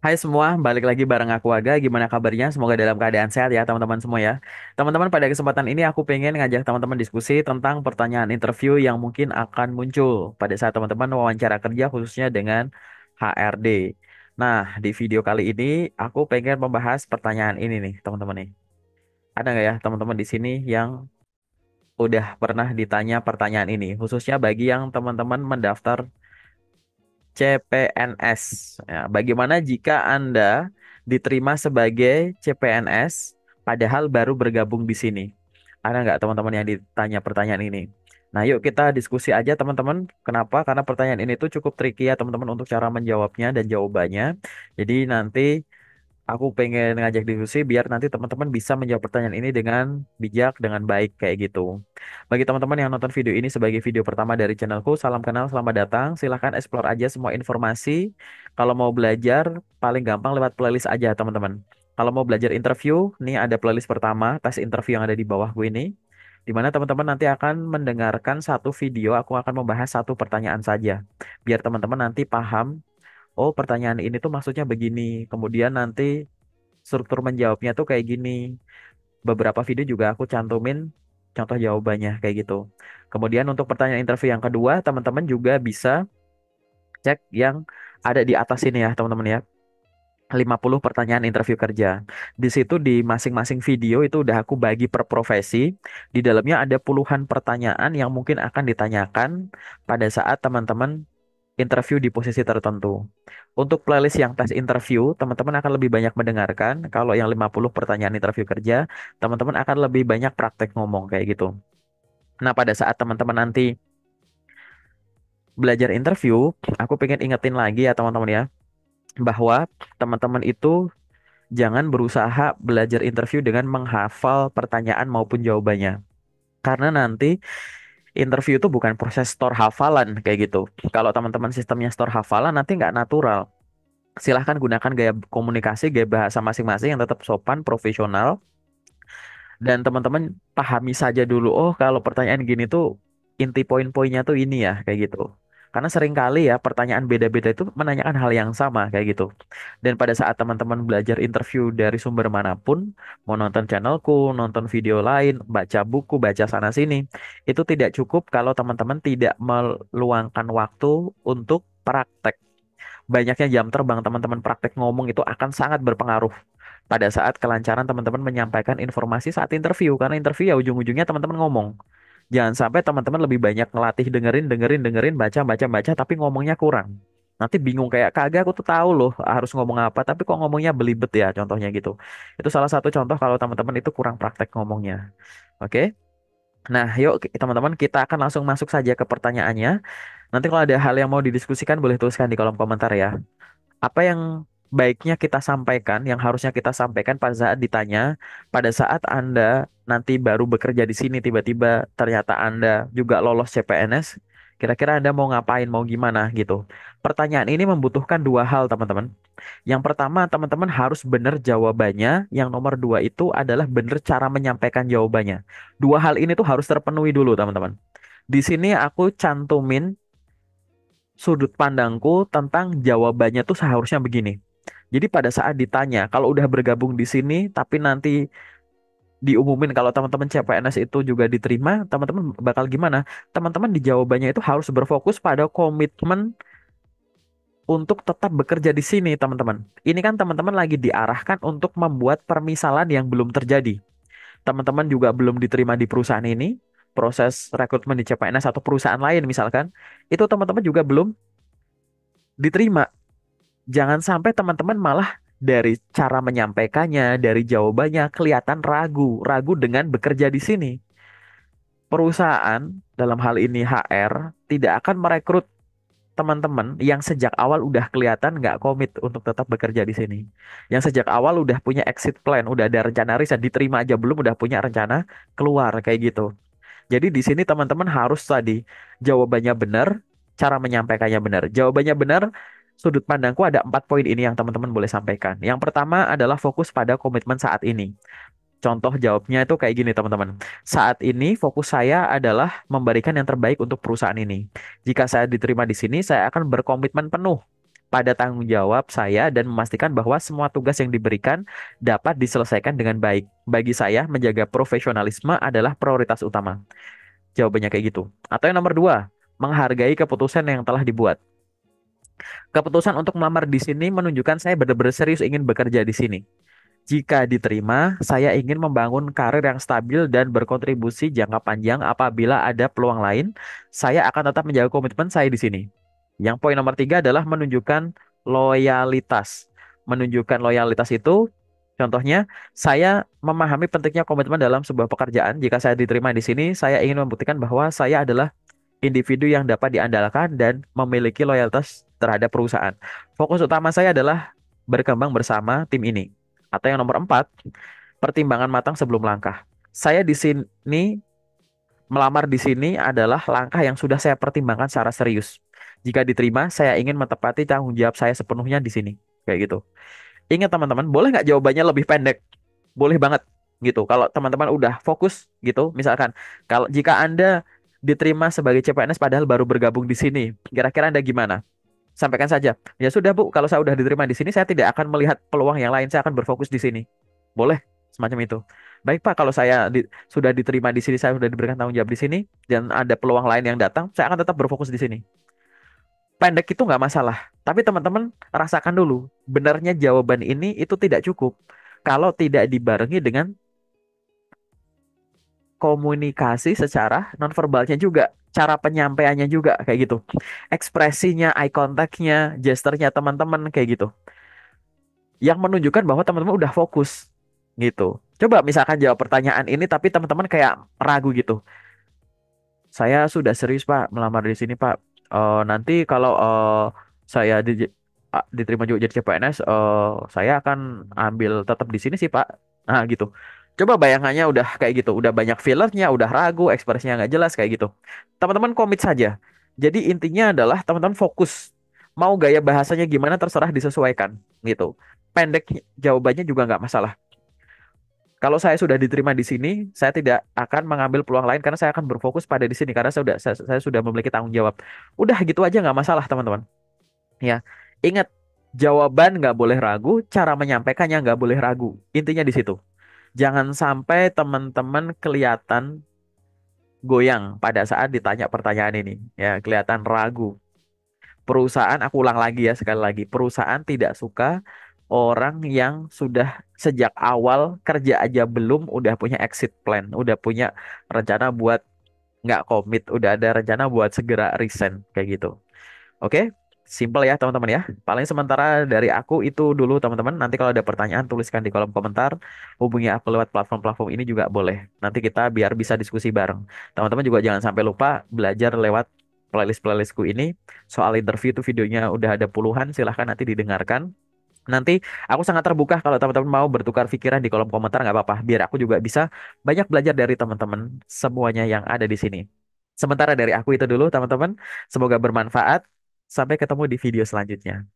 Hai semua, balik lagi bareng aku Aga. Gimana kabarnya? Semoga dalam keadaan sehat ya teman-teman semua ya. Teman-teman, pada kesempatan ini aku pengen ngajak teman-teman diskusi tentang pertanyaan interview yang mungkin akan muncul pada saat teman-teman wawancara kerja khususnya dengan HRD. Nah, di video kali ini aku pengen membahas pertanyaan ini nih teman-teman nih. Ada nggak ya teman-teman di sini yang udah pernah ditanya pertanyaan ini? Khususnya bagi yang teman-teman mendaftar CPNS. Ya, bagaimana jika Anda diterima sebagai CPNS padahal baru bergabung di sini? Ada nggak teman-teman yang ditanya pertanyaan ini? Nah, yuk kita diskusi aja teman-teman. Kenapa? Karena pertanyaan ini tuh cukup tricky ya teman-teman untuk cara menjawabnya dan jawabannya. Jadi nanti aku pengen ngajak diskusi biar nanti teman-teman bisa menjawab pertanyaan ini dengan bijak, dengan baik kayak gitu. Bagi teman-teman yang nonton video ini sebagai video pertama dari channelku, salam kenal, selamat datang. Silahkan explore aja semua informasi. Kalau mau belajar, paling gampang lewat playlist aja teman-teman. Kalau mau belajar interview, nih ada playlist pertama, tes interview yang ada di bawah gue ini. Di mana teman-teman nanti akan mendengarkan satu video, aku akan membahas satu pertanyaan saja. Biar teman-teman nanti paham, oh pertanyaan ini tuh maksudnya begini. Kemudian nanti struktur menjawabnya tuh kayak gini. Beberapa video juga aku cantumin contoh jawabannya kayak gitu. Kemudian untuk pertanyaan interview yang kedua, teman-teman juga bisa cek yang ada di atas ini ya, teman-teman ya. 50 pertanyaan interview kerja. Di situ di masing-masing video itu udah aku bagi per profesi. Di dalamnya ada puluhan pertanyaan yang mungkin akan ditanyakan pada saat teman-teman interview di posisi tertentu. Untuk playlist yang tes interview, teman-teman akan lebih banyak mendengarkan. Kalau yang 50 pertanyaan interview kerja, teman-teman akan lebih banyak praktek ngomong kayak gitu. Nah, pada saat teman-teman nanti belajar interview, aku pengen ingetin lagi ya teman-teman ya, bahwa teman-teman itu jangan berusaha belajar interview dengan menghafal pertanyaan maupun jawabannya. Karena nanti interview itu bukan proses store hafalan kayak gitu. Kalau teman-teman sistemnya store hafalan, nanti nggak natural. Silahkan gunakan gaya komunikasi, gaya bahasa masing-masing yang tetap sopan, profesional, dan teman-teman pahami saja dulu, oh kalau pertanyaan gini tuh inti poin-poinnya tuh ini ya, kayak gitu. Karena seringkali ya pertanyaan beda-beda itu menanyakan hal yang sama kayak gitu. Dan pada saat teman-teman belajar interview dari sumber manapun, mau nonton channelku, nonton video lain, baca buku, baca sana sini, itu tidak cukup kalau teman-teman tidak meluangkan waktu untuk praktek. Banyaknya jam terbang teman-teman praktek ngomong itu akan sangat berpengaruh pada saat kelancaran teman-teman menyampaikan informasi saat interview. Karena interview ya ujung-ujungnya teman-teman ngomong. Jangan sampai teman-teman lebih banyak ngelatih dengerin, dengerin, dengerin, baca, baca, baca, tapi ngomongnya kurang. Nanti bingung kayak kagak aku tuh tahu loh harus ngomong apa, tapi kok ngomongnya belibet ya contohnya gitu. Itu salah satu contoh kalau teman-teman itu kurang praktek ngomongnya. Oke? Nah, yuk teman-teman kita akan langsung masuk saja ke pertanyaannya. Nanti kalau ada hal yang mau didiskusikan boleh tuliskan di kolom komentar ya. Apa yang baiknya kita sampaikan, yang harusnya kita sampaikan pada saat ditanya, pada saat Anda nanti baru bekerja di sini, tiba-tiba ternyata Anda juga lolos CPNS, kira-kira Anda mau ngapain, mau gimana gitu. Pertanyaan ini membutuhkan dua hal, teman-teman. Yang pertama, teman-teman harus benar jawabannya. Yang nomor dua itu adalah benar cara menyampaikan jawabannya. Dua hal ini tuh harus terpenuhi dulu, teman-teman. Di sini aku cantumin sudut pandangku tentang jawabannya tuh seharusnya begini. Jadi pada saat ditanya, kalau udah bergabung di sini, tapi nanti diumumin kalau teman-teman CPNS itu juga diterima, teman-teman bakal gimana? Teman-teman di jawabannya itu harus berfokus pada komitmen untuk tetap bekerja di sini, teman-teman. Ini kan teman-teman lagi diarahkan untuk membuat permisalan yang belum terjadi. Teman-teman juga belum diterima di perusahaan ini, proses rekrutmen di CPNS atau perusahaan lain misalkan, itu teman-teman juga belum diterima. Jangan sampai teman-teman malah dari cara menyampaikannya, dari jawabannya kelihatan ragu, ragu dengan bekerja di sini. Perusahaan, dalam hal ini HR, tidak akan merekrut teman-teman yang sejak awal udah kelihatan nggak komit untuk tetap bekerja di sini. Yang sejak awal udah punya exit plan, udah ada rencana riset, diterima aja belum udah punya rencana keluar kayak gitu. Jadi di sini teman-teman harus tadi jawabannya benar, cara menyampaikannya benar. Jawabannya benar, sudut pandangku ada 4 poin ini yang teman-teman boleh sampaikan. Yang pertama adalah fokus pada komitmen saat ini. Contoh jawabnya itu kayak gini teman-teman. Saat ini fokus saya adalah memberikan yang terbaik untuk perusahaan ini. Jika saya diterima di sini, saya akan berkomitmen penuh pada tanggung jawab saya dan memastikan bahwa semua tugas yang diberikan dapat diselesaikan dengan baik. Bagi saya, menjaga profesionalisme adalah prioritas utama. Jawabannya kayak gitu. Atau yang nomor dua, menghargai keputusan yang telah dibuat. Keputusan untuk melamar di sini menunjukkan saya benar-benar serius ingin bekerja di sini. Jika diterima, saya ingin membangun karir yang stabil dan berkontribusi jangka panjang. Apabila ada peluang lain, saya akan tetap menjaga komitmen saya di sini. Yang poin nomor tiga adalah menunjukkan loyalitas. Menunjukkan loyalitas itu, contohnya, saya memahami pentingnya komitmen dalam sebuah pekerjaan. Jika saya diterima di sini, saya ingin membuktikan bahwa saya adalah individu yang dapat diandalkan dan memiliki loyalitas terhadap perusahaan. Fokus utama saya adalah berkembang bersama tim ini. Atau yang nomor empat, pertimbangan matang sebelum langkah. Saya di sini melamar di sini adalah langkah yang sudah saya pertimbangkan secara serius. Jika diterima, saya ingin menepati tanggung jawab saya sepenuhnya di sini. Kayak gitu. Ingat teman-teman, boleh nggak jawabannya lebih pendek? Boleh banget gitu. Kalau teman-teman udah fokus gitu, misalkan kalau jika Anda diterima sebagai CPNS padahal baru bergabung di sini, kira-kira Anda gimana? Sampaikan saja. Ya sudah Bu, kalau saya udah diterima di sini, saya tidak akan melihat peluang yang lain, saya akan berfokus di sini. Boleh, semacam itu. Baik Pak, kalau saya sudah diterima di sini, saya sudah diberikan tanggung jawab di sini, dan ada peluang lain yang datang, saya akan tetap berfokus di sini. Pendek itu nggak masalah. Tapi teman-teman rasakan dulu, benarnya jawaban ini itu tidak cukup kalau tidak dibarengi dengan komunikasi secara nonverbalnya juga, cara penyampaiannya juga kayak gitu. Ekspresinya, eye contact-nya, gesturnya teman-teman kayak gitu. Yang menunjukkan bahwa teman-teman udah fokus gitu. Coba misalkan jawab pertanyaan ini tapi teman-teman kayak ragu gitu. Saya sudah serius Pak melamar di sini Pak. Nanti kalau saya diterima juga jadi CPNS, saya akan ambil tetap di sini sih Pak. Nah gitu. Coba bayangannya udah kayak gitu, udah banyak fillernya, udah ragu, ekspresinya nggak jelas kayak gitu. Teman-teman komit saja. Jadi intinya adalah teman-teman fokus. Mau gaya bahasanya gimana terserah disesuaikan gitu. Pendek jawabannya juga nggak masalah. Kalau saya sudah diterima di sini, saya tidak akan mengambil peluang lain karena saya akan berfokus pada di sini karena saya sudah memiliki tanggung jawab. Udah gitu aja nggak masalah teman-teman. Ya, ingat jawaban nggak boleh ragu, cara menyampaikannya nggak boleh ragu. Intinya di situ. Jangan sampai teman-teman kelihatan goyang pada saat ditanya pertanyaan ini. Ya, kelihatan ragu. Perusahaan, aku ulang lagi ya sekali lagi, perusahaan tidak suka orang yang sudah sejak awal kerja aja belum udah punya exit plan, udah punya rencana buat nggak komit, udah ada rencana buat segera resign kayak gitu. Oke, simple ya teman-teman ya. Paling sementara dari aku itu dulu teman-teman. Nanti kalau ada pertanyaan tuliskan di kolom komentar. Hubungi aku lewat platform-platform ini juga boleh. Nanti kita biar bisa diskusi bareng. Teman-teman juga jangan sampai lupa belajar lewat playlist-playlistku ini. Soal interview itu videonya udah ada puluhan. Silahkan nanti didengarkan. Nanti aku sangat terbuka kalau teman-teman mau bertukar pikiran di kolom komentar nggak apa-apa. Biar aku juga bisa banyak belajar dari teman-teman semuanya yang ada di sini. Sementara dari aku itu dulu teman-teman. Semoga bermanfaat. Sampai ketemu di video selanjutnya.